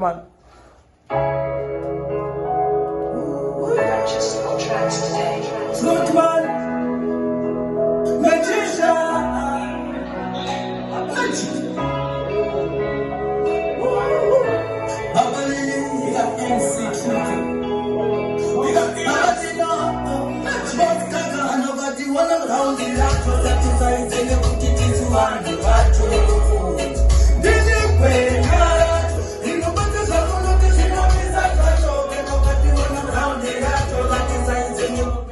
Come on. Purchase your tracks today. Good man. Magician. I believe we got MC Truth. We got Paladino. Nobody wanna round the rock. That is why it's in the book. It is one. Did you pay? You know, but there's a lot of this in a visa. Nobody wanna round the rock. That is why it's in the book.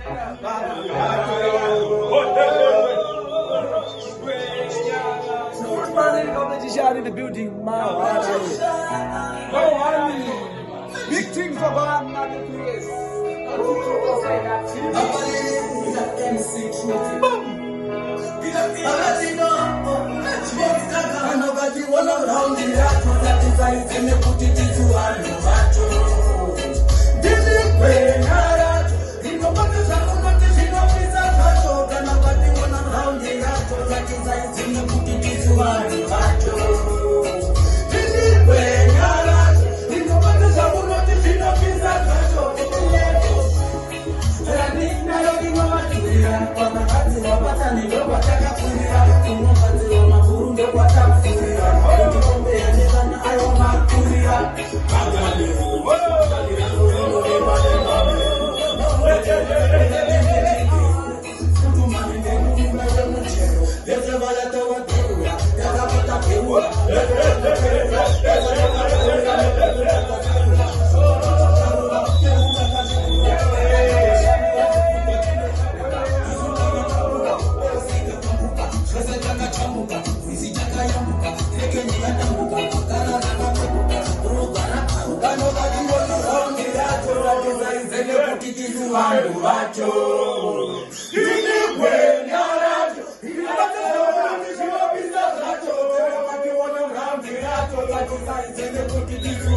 In the building, man. Big things for God, not the place. I believe that MC Truth. Nobody wanna round the rock. That is why it's in the put it into one. Did you pay? You know what is happening? You know it's a battle. Nobody wanna round the rock. That is why it's in the put it into one.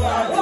Wow.